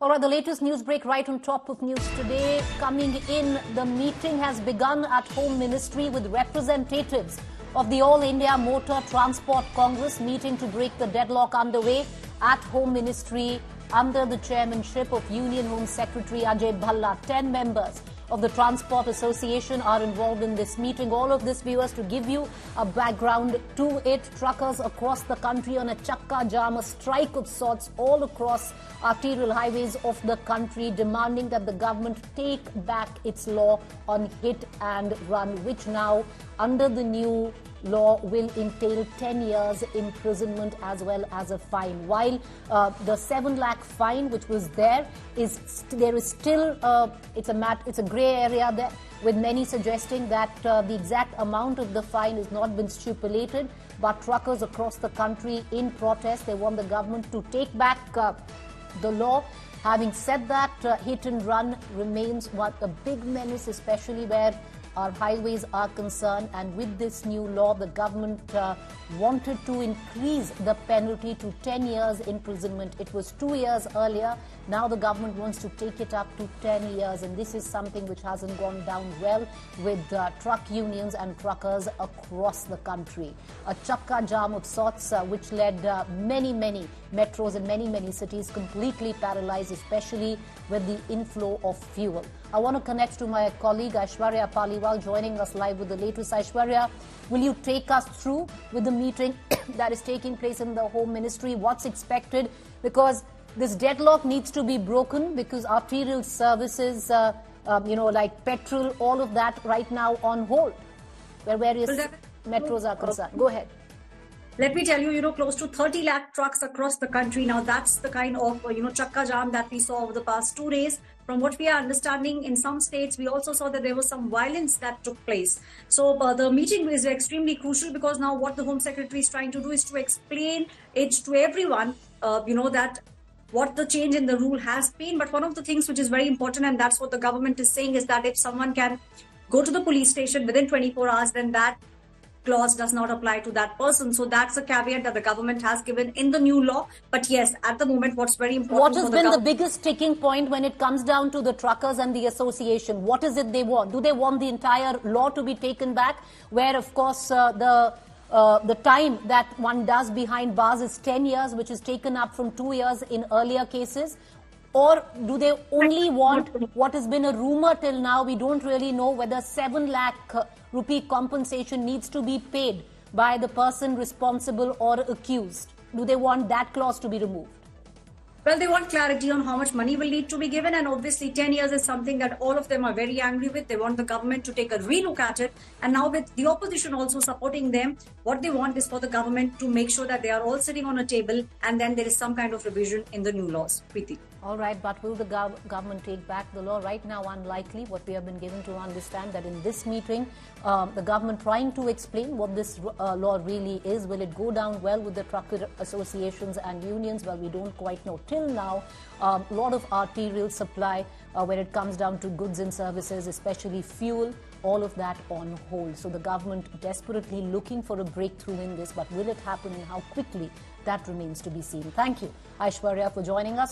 All right, the latest news break right on top of news today. Coming in, the meeting has begun at Home Ministry with representatives of the All India Motor Transport Congress meeting to break the deadlock underway at Home Ministry under the chairmanship of Union Home Secretary Ajay Bhalla. 10 members of the Transport Association are involved in this meeting. All of this, viewers, to give you a background to it. Truckers across the country on a Chakka jam, a strike of sorts all across arterial highways of the country, demanding that the government take back its law on hit and run, which now, under the new law, will entail 10 years imprisonment as well as a fine. While the 7 lakh fine, which was there is still it's a grey area there, with many suggesting that the exact amount of the fine has not been stipulated. But truckers across the country in protest, they want the government to take back the law. Having said that, hit and run remains a big menace, especially where our highways are concerned. And with this new law, the government wanted to increase the penalty to 10 years imprisonment. It was 2 years earlier. Now the government wants to take it up to 10 years. And this is something which hasn't gone down well with truck unions and truckers across the country. A Chakka jam of sorts, which led many metros in many cities completely paralyzed, especially with the inflow of fuel. I want to connect to my colleague Aishwarya Paliwal, joining us live with the latest. Aishwarya, will you take us through with the meeting that is taking place in the Home Ministry? What's expected? Because this deadlock needs to be broken, because arterial services, like petrol, all of that right now on hold, where various metros are concerned. Go ahead. Let me tell you, close to 30 lakh trucks across the country. Now, that's the kind of, Chakka jam that we saw over the past 2 days. From what we are understanding, in some states, we also saw that there was some violence that took place. So the meeting is extremely crucial, because now what the Home Secretary is trying to do is to explain it to everyone, that what the change in the rule has been. But one of the things which is very important, and that's what the government is saying, is that if someone can go to the police station within 24 hours, then that clause does not apply to that person. So that's a caveat that the government has given in the new law. But yes, at the moment, what's very important... What has been the biggest sticking point when it comes down to the truckers and the association? What is it they want? Do they want the entire law to be taken back, where, of course, the time that one does behind bars is 10 years, which is taken up from 2 years in earlier cases? Or do they only want what has been a rumor till now? We don't really know whether 7 lakh rupee compensation needs to be paid by the person responsible or accused. Do they want that clause to be removed? Well, they want clarity on how much money will need to be given. And obviously 10 years is something that all of them are very angry with. They want the government to take a relook at it. And now with the opposition also supporting them, what they want is for the government to make sure that they are all sitting on a table, and then there is some kind of revision in the new laws. Preeti. All right, but will the government take back the law? Right now, unlikely. What we have been given to understand that in this meeting, the government trying to explain what this law really is. Will it go down well with the trucker associations and unions? Well, we don't quite know. Till now, a lot of arterial supply when it comes down to goods and services, especially fuel, all of that on hold. So the government desperately looking for a breakthrough in this, but will it happen and how quickly? That remains to be seen. Thank you, Aishwarya, for joining us.